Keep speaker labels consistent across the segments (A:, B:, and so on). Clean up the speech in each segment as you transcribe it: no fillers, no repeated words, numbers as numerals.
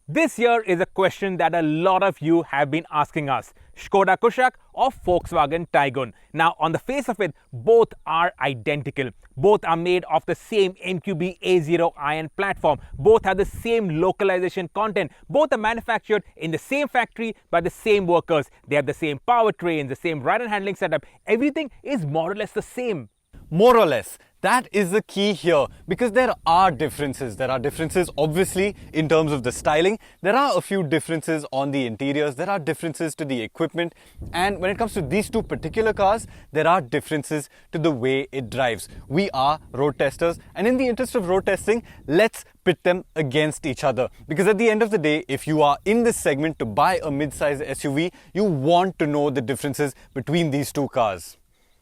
A: This here is a question that a lot of you have been asking us. Skoda Kushaq or Volkswagen Taigun? Now, on the face of it, both are identical. Both are made of the same MQB A0 iron platform. Both have the same localization content. Both are manufactured in the same factory by the same workers. They have the same powertrain, the same ride and handling setup. Everything is more or less the same.
B: More or less. That is the key here, because there are differences. There are differences obviously in terms of the styling. There are a few differences on the interiors. There are differences to the equipment. And when it comes to these two particular cars, there are differences to the way it drives. We are road testers, and in the interest of road testing, let's pit them against each other. Because at the end of the day, if you are in this segment to buy a mid-size SUV, you want to know the differences between these two cars.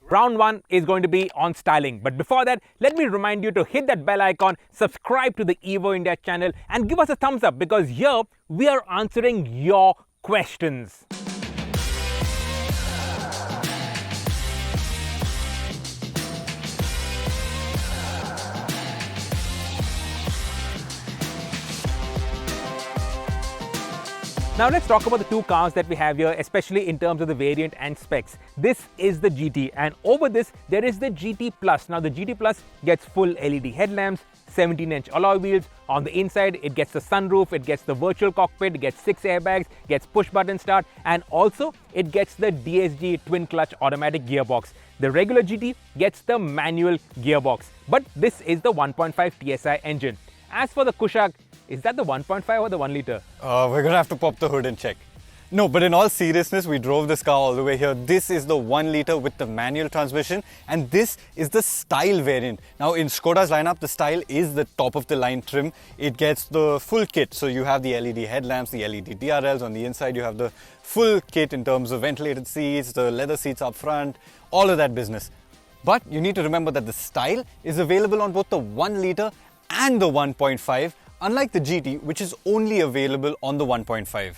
A: Round 1 is going to be on styling. But before that, let me remind you to hit that bell icon, subscribe to the Evo India channel and give us a thumbs up, because here we are answering your questions. Now let's talk about the two cars that we have here, especially in terms of the variant and specs. This is the GT, and over this there is the GT Plus. Now the GT Plus gets full LED headlamps, 17-inch alloy wheels. On the inside it gets the sunroof, it gets the virtual cockpit, it gets 6 airbags, gets push button start, and also it gets the DSG twin clutch automatic gearbox. The regular GT gets the manual gearbox, but this is the 1.5 TSI engine. As for the Kushaq, is that the 1.5 or the 1 litre?
B: We're gonna have to pop the hood and check. No, but in all seriousness, we drove this car all the way here. This is the 1 litre with the manual transmission, and this is the style variant. Now in Skoda's lineup, the style is the top of the line trim. It gets the full kit. So you have the LED headlamps, the LED DRLs. On the inside, you have the full kit in terms of ventilated seats, the leather seats up front, all of that business. But you need to remember that the style is available on both the 1 litre and the 1.5. Unlike the GT, which is only available on the 1.5.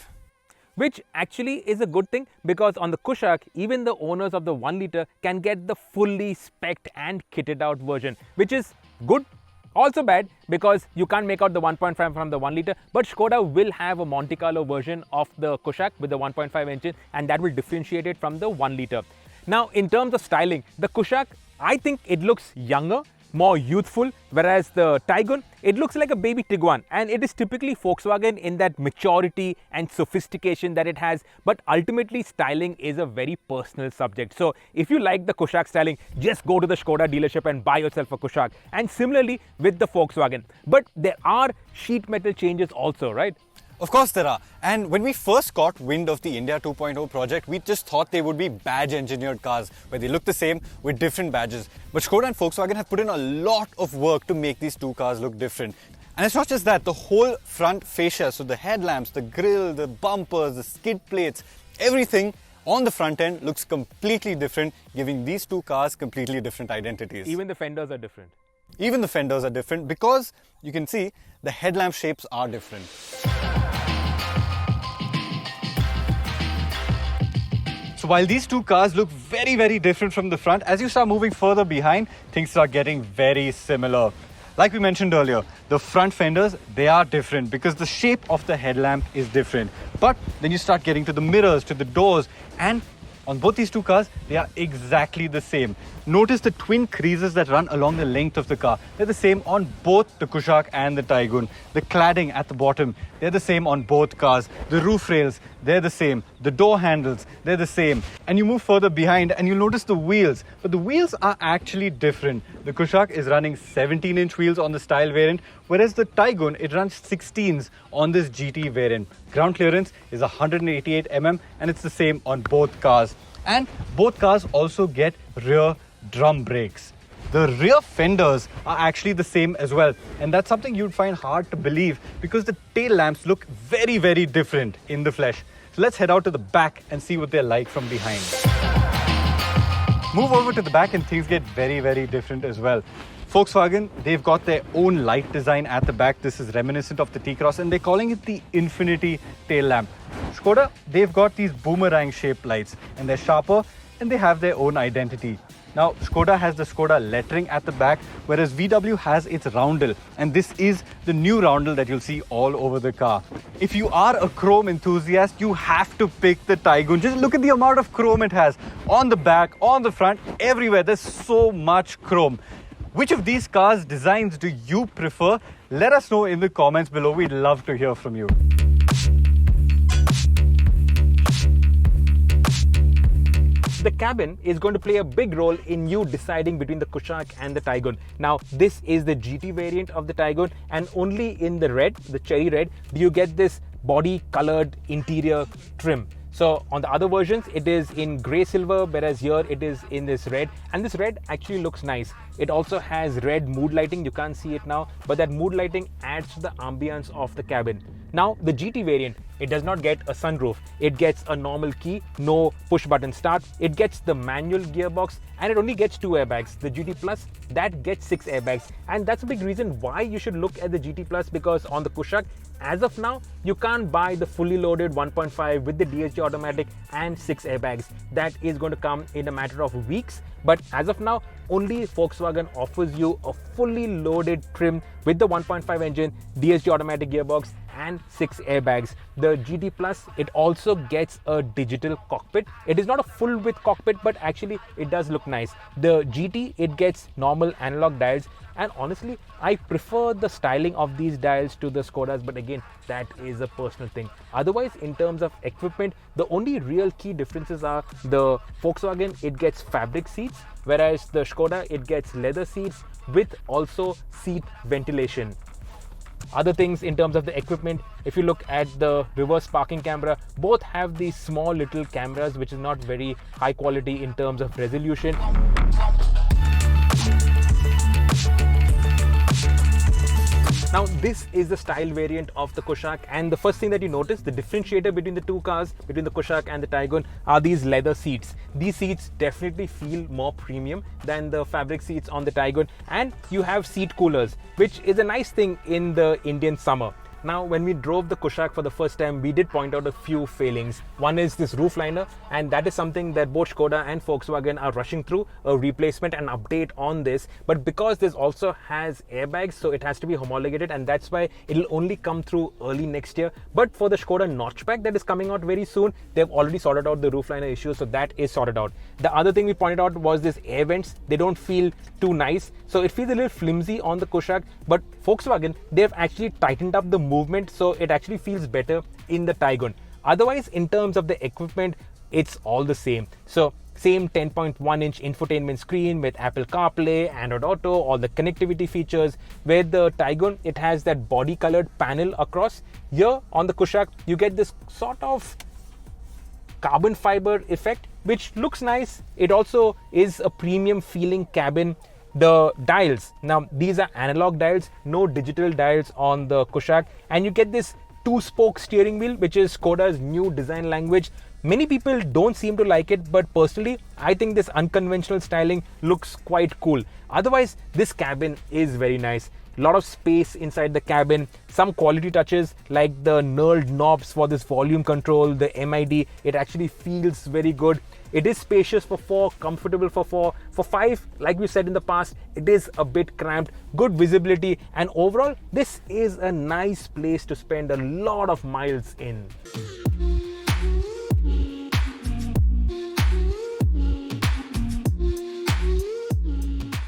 A: Which actually is a good thing, because on the Kushaq, even the owners of the 1 litre can get the fully spec'd and kitted out version, which is good. Also bad, because you can't make out the 1.5 from the 1 litre, but Skoda will have a Monte Carlo version of the Kushaq with the 1.5 engine, and that will differentiate it from the 1 litre. Now, in terms of styling, the Kushaq, I think it looks younger, more youthful, whereas the Taigun, it looks like a baby Tiguan, and it is typically Volkswagen in that maturity and sophistication that it has. But ultimately, styling is a very personal subject. So if you like the Kushaq styling, just go to the Skoda dealership and buy yourself a Kushaq. And similarly with the Volkswagen. But there are sheet metal changes also, right?
B: Of course there are. And when we first got wind of the India 2.0 project, we just thought they would be badge engineered cars where they look the same with different badges. But Skoda and Volkswagen have put in a lot of work to make these two cars look different. And it's not just that, the whole front fascia, so the headlamps, the grille, the bumpers, the skid plates, everything on the front end looks completely different, giving these two cars completely different identities.
A: Even the fenders are different.
B: Even the fenders are different, because you can see the headlamp shapes are different. So while these two cars look very, very different from the front, as you start moving further behind, things start getting very similar. Like we mentioned earlier, the front fenders, they are different because the shape of the headlamp is different. But then you start getting to the mirrors, to the doors, and on both these two cars, they are exactly the same. Notice the twin creases that run along the length of the car. They're the same on both the Kushaq and the Taigun. The cladding at the bottom, they're the same on both cars. The roof rails, they're the same. The door handles, they're the same. And you move further behind and you'll notice the wheels. But the wheels are actually different. The Kushaq is running 17-inch wheels on the style variant, whereas the Taigun, it runs 16s on this GT variant. Ground clearance is 188 mm, and it's the same on both cars. And both cars also get rear drum brakes. The rear fenders are actually the same as well, and that's something you'd find hard to believe because the tail lamps look very, very different in the flesh. So let's head out to the back and see what they're like from behind. Move over to the back and things get very, very different as well. Volkswagen, they've got their own light design at the back. This is reminiscent of the T-Cross, and they're calling it the Infinity tail lamp. Skoda, they've got these boomerang shaped lights, and they're sharper and they have their own identity. Now, Skoda has the Skoda lettering at the back, whereas VW has its roundel. And this is the new roundel that you'll see all over the car. If you are a chrome enthusiast, you have to pick the Taigun. Just look at the amount of chrome it has on the back, on the front, everywhere. There's so much chrome. Which of these cars' designs do you prefer? Let us know in the comments below. We'd love to hear from you.
A: The cabin is going to play a big role in you deciding between the Kushaq and the Taigun. Now, this is the GT variant of the Taigun, and only in the red, the cherry red, do you get this body colored interior trim. So on the other versions, it is in grey silver, whereas here it is in this red, and this red actually looks nice. It also has red mood lighting. You can't see it now, but that mood lighting adds to the ambience of the cabin. Now, the GT variant, it does not get a sunroof. It gets a normal key, no push button start. It gets the manual gearbox, and it only gets 2 airbags. The GT Plus, that gets 6 airbags. And that's a big reason why you should look at the GT Plus, because on the Kushaq, as of now, you can't buy the fully loaded 1.5 with the DSG automatic and 6 airbags. That is going to come in a matter of weeks. But as of now, only Volkswagen offers you a fully loaded trim with the 1.5 engine, DSG automatic gearbox and 6 airbags. The GT Plus, it also gets a digital cockpit. It is not a full width cockpit, but actually it does look nice. The GT, it gets normal analog dials, and honestly, I prefer the styling of these dials to the Skodas, but again, that is a personal thing. Otherwise, in terms of equipment, the only real key differences are the Volkswagen, it gets fabric seats, whereas the Skoda, it gets leather seats with also seat ventilation. Other things in terms of the equipment, if you look at the reverse parking camera, both have these small little cameras, which is not very high quality in terms of resolution. Now, this is the style variant of the Kushaq, and the first thing that you notice, the differentiator between the two cars, between the Kushaq and the Taigun, are these leather seats. These seats definitely feel more premium than the fabric seats on the Taigun, and you have seat coolers, which is a nice thing in the Indian summer. Now, when we drove the Kushaq for the first time, we did point out a few failings. One is this roof liner, and that is something that both Skoda and Volkswagen are rushing through, a replacement and update on this. But because this also has airbags, so it has to be homologated, and that's why it'll only come through early next year. But for the Skoda notchback that is coming out very soon, they've already sorted out the roof liner issue, so that is sorted out. The other thing we pointed out was this air vents. They don't feel too nice, so it feels a little flimsy on the Kushaq, but Volkswagen, they've actually tightened up the movement, so it actually feels better in the Taigun. Otherwise, in terms of the equipment, it's all the same. So same 10.1-inch infotainment screen with Apple CarPlay, Android Auto, all the connectivity features. Where the Taigun, it has that body colored panel across. Here on the Kushaq, you get this sort of carbon fiber effect, which looks nice. It also is a premium feeling cabin. The dials, now these are analog dials, no digital dials on the Kushaq, and you get this 2-spoke steering wheel, which is Skoda's new design language. Many people don't seem to like it, but personally, I think this unconventional styling looks quite cool. Otherwise, this cabin is very nice. A lot of space inside the cabin, some quality touches like the knurled knobs for this volume control, the MID, it actually feels very good. It is spacious for 4, comfortable for 4. For 5, like we said in the past, it is a bit cramped, good visibility, and overall, this is a nice place to spend a lot of miles in.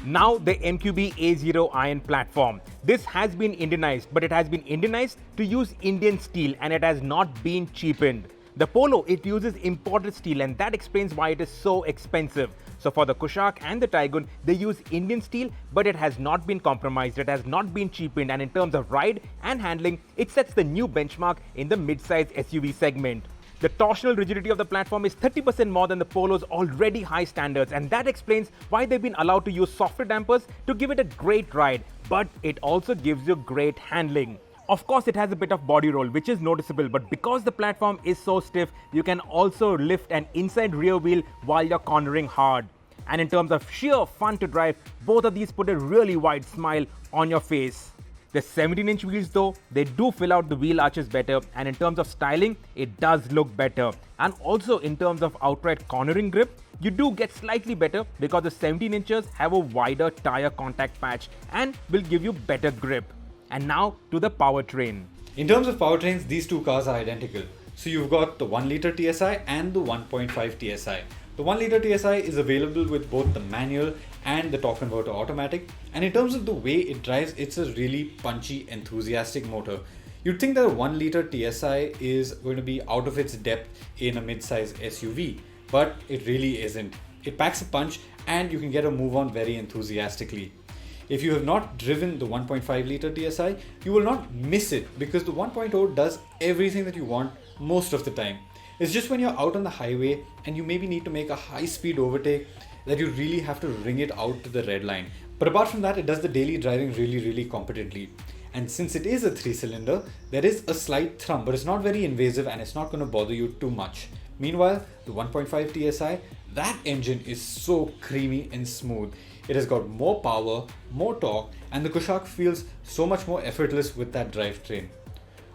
A: Now the MQB A0 iron platform. This has been Indianized, but it has been Indianized to use Indian steel, and it has not been cheapened. The Polo, it uses imported steel, and that explains why it is so expensive. So for the Kushaq and the Taigun, they use Indian steel, but it has not been compromised, it has not been cheapened, and in terms of ride and handling, it sets the new benchmark in the mid-size SUV segment. The torsional rigidity of the platform is 30% more than the Polo's already high standards, and that explains why they've been allowed to use softer dampers to give it a great ride, but it also gives you great handling. Of course, it has a bit of body roll, which is noticeable, but because the platform is so stiff, you can also lift an inside rear wheel while you're cornering hard. And in terms of sheer fun to drive, both of these put a really wide smile on your face. The 17-inch wheels though, they do fill out the wheel arches better, and in terms of styling, it does look better. And also in terms of outright cornering grip, you do get slightly better because the 17 inches have a wider tire contact patch and will give you better grip. And now to the powertrain.
B: In terms of powertrains, these two cars are identical. So you've got the 1 litre TSI and the 1.5 TSI. The 1 litre TSI is available with both the manual and the torque converter automatic. And in terms of the way it drives, it's a really punchy, enthusiastic motor. You'd think that a 1 litre TSI is going to be out of its depth in a mid-size SUV, but it really isn't. It packs a punch and you can get a move on very enthusiastically. If you have not driven the 1.5 litre TSI, you will not miss it because the 1.0 does everything that you want most of the time. It's just when you're out on the highway and you maybe need to make a high-speed overtake that you really have to ring it out to the red line. But apart from that, it does the daily driving really competently. And since it is a 3-cylinder, there is a slight thrum, but it's not very invasive and it's not going to bother you too much. Meanwhile, the 1.5 TSI, that engine is so creamy and smooth. It has got more power, more torque, and the Kushaq feels so much more effortless with that drivetrain.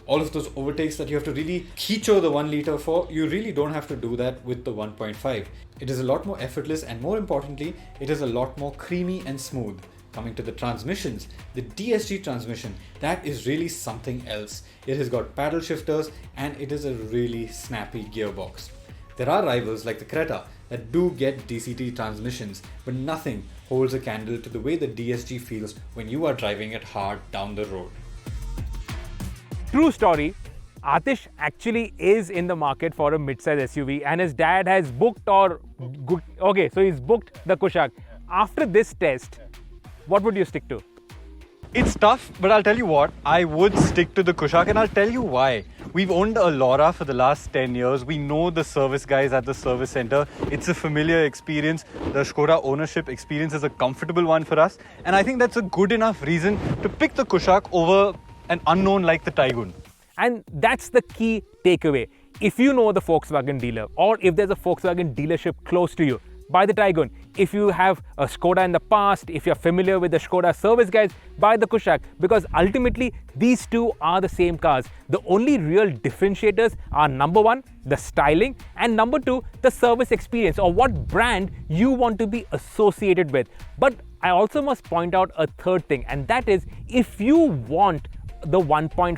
B: All of those overtakes that you have to really keycho the 1 litre for, you really don't have to do that with the 1.5. It is a lot more effortless and more importantly, it is a lot more creamy and smooth. Coming to the transmissions, the DSG transmission, that is really something else. It has got paddle shifters and it is a really snappy gearbox. There are rivals like the Creta that do get DCT transmissions, but nothing holds a candle to the way the DSG feels when you are driving it hard down the road.
A: True story, Atish actually is in the market for a mid-size SUV and his dad has booked he's booked the Kushaq. After this test, what would you stick to?
B: It's tough, but I'll tell you what, I would stick to the Kushaq and I'll tell you why. We've owned a Laura for the last 10 years. We know the service guys at the service center. It's a familiar experience. The Skoda ownership experience is a comfortable one for us. And I think that's a good enough reason to pick the Kushaq over an unknown like the Taigun.
A: And that's the key takeaway. If you know the Volkswagen dealer or if there's a Volkswagen dealership close to you, buy the Taigun. If you have a Skoda in the past, if you're familiar with the Skoda service guys, buy the Kushaq because ultimately these two are the same cars. The only real differentiators are number one, the styling, and number two, the service experience or what brand you want to be associated with. But I also must point out a third thing, and that is if you want the 1.5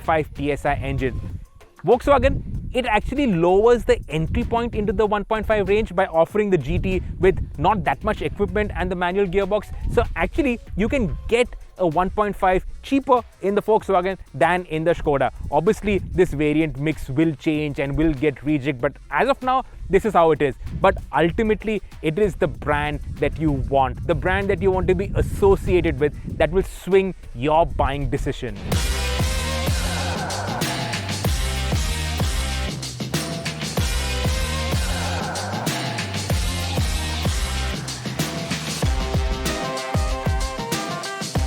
A: TSI engine, Volkswagen, it actually lowers the entry point into the 1.5 range by offering the GT with not that much equipment and the manual gearbox. So actually, you can get a 1.5 cheaper in the Volkswagen than in the Skoda. Obviously, this variant mix will change and will get rejigged, but as of now, this is how it is. But ultimately, it is the brand that you want, the brand that you want to be associated with that will swing your buying decision.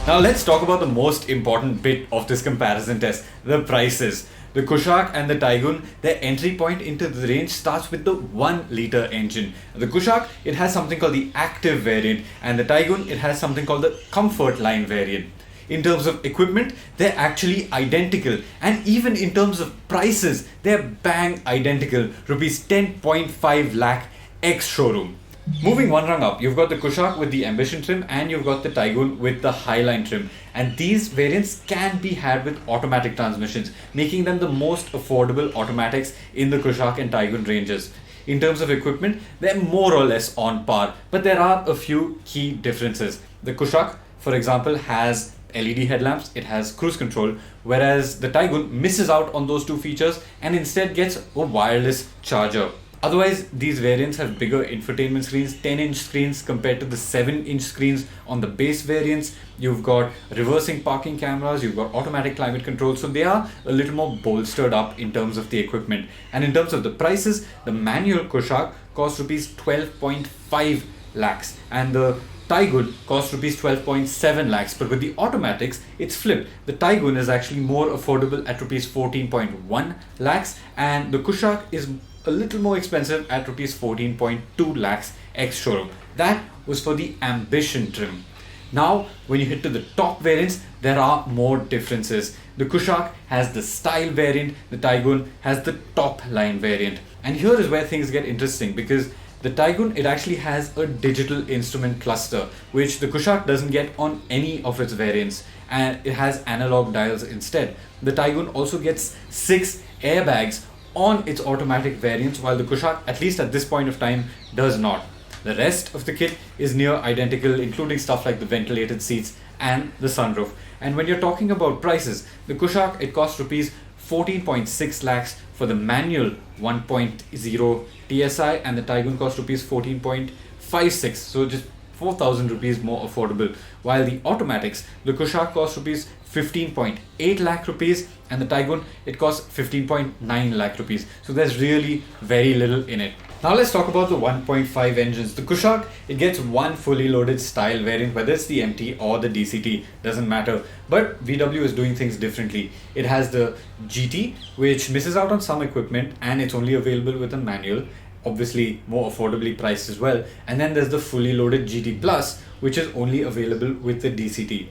B: Now let's talk about the most important bit of this comparison test, the prices. The Kushaq and the Taigun, their entry point into the range starts with the 1 litre engine. The Kushaq, it has something called the active variant, and the Taigun, it has something called the comfort line variant. In terms of equipment, they're actually identical, and even in terms of prices, they're bang identical, rupees 10.5 lakh ex-showroom. Moving one rung up, you've got the Kushaq with the Ambition trim and you've got the Taigun with the Highline trim. And these variants can be had with automatic transmissions, making them the most affordable automatics in the Kushaq and Taigun ranges. In terms of equipment, they're more or less on par, but there are a few key differences. The Kushaq, for example, has LED headlamps, it has cruise control, whereas the Taigun misses out on those two features and instead gets a wireless charger. Otherwise, these variants have bigger infotainment screens, 10-inch screens compared to the 7-inch screens on the base variants. You've got reversing parking cameras, you've got automatic climate control, so they are a little more bolstered up in terms of the equipment. And in terms of the prices, the manual Kushaq costs rupees 12.5 lakhs and the Taigun costs rupees 12.7 lakhs, but with the automatics, it's flipped. The Taigun is actually more affordable at rupees 14.1 lakhs and the Kushaq is a little more expensive at rupees 14.2 lakhs ex-showroom. That was for the Ambition trim. Now, when you hit to the top variants, there are more differences. The Kushaq has the style variant, the Taigun has the top line variant. And here is where things get interesting because The Taigun, it actually has a digital instrument cluster, which the Kushaq doesn't get on any of its variants, and it has analog dials instead. The Taigun also gets 6 airbags on its automatic variants, while the Kushaq, at least at this point of time, does not. The rest of the kit is near identical, including stuff like the ventilated seats and the sunroof. And when you're talking about prices, the Kushaq, it costs rupees 14.6 lakhs for the manual 1.0 TSI, and the Taigun costs rupees 14.56, so just 4,000 rupees more affordable. While the automatics, the Kushaq costs rupees 15.8 lakh rupees, and the Taigun, it costs 15.9 lakh rupees. So there's really very little in it. Now let's talk about the 1.5 engines. The Kushaq, it gets one fully loaded style variant, whether it's the MT or the DCT, doesn't matter. But VW is doing things differently. It has the GT, which misses out on some equipment, and it's only available with a manual, obviously more affordably priced as well. And then there's the fully loaded GT Plus, which is only available with the DCT.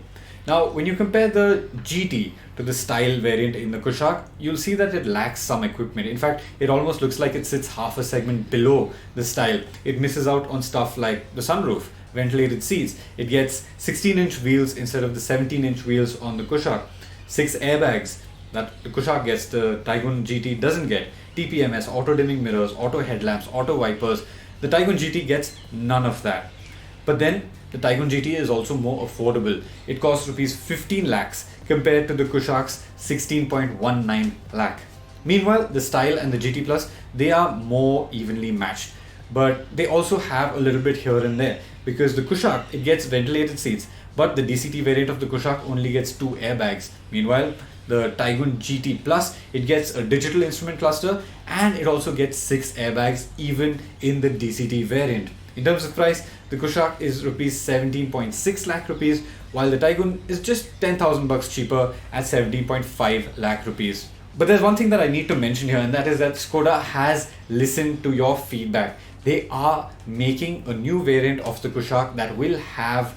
B: Now, when you compare the GT to the style variant in the Kushaq, you'll see that it lacks some equipment. In fact, it almost looks like it sits half a segment below the style. It misses out on stuff like the sunroof, ventilated seats. It gets 16-inch wheels instead of the 17-inch wheels on the Kushaq. 6 airbags that the Kushaq gets, the Taigun GT doesn't get. TPMS, auto-dimming mirrors, auto headlamps, auto wipers. The Taigun GT gets none of that. But then the Taigun GT is also more affordable. It costs rupees 15 lakhs compared to the Kushaq's 16.19 lakh. Meanwhile, the style and the GT Plus, they are more evenly matched. But they also have a little bit here and there, because the Kushaq, it gets ventilated seats, but the DCT variant of the Kushaq only gets 2 airbags. Meanwhile, the Taigun GT Plus, it gets a digital instrument cluster, and it also gets 6 airbags even in the DCT variant. In terms of price, the Kushaq is rupees 17.6 lakh rupees, while the Taigun is just 10,000 bucks cheaper at 17.5 lakh rupees. But there's one thing that I need to mention here, and that is that Skoda has listened to your feedback. They are making a new variant of the Kushaq that will have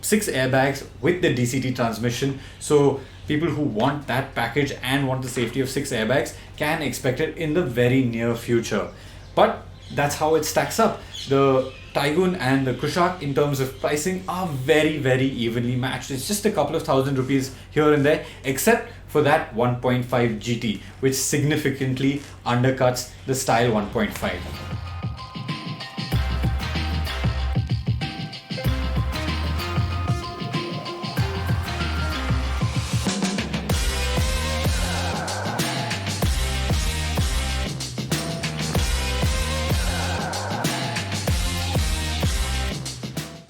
B: 6 airbags with the DCT transmission. So people who want that package and want the safety of 6 airbags can expect it in the very near future. But that's how it stacks up. The Taigun and the Kushaq, in terms of pricing, are very, very evenly matched. It's just a couple of thousand rupees here and there, except for that 1.5 GT, which significantly undercuts the style 1.5.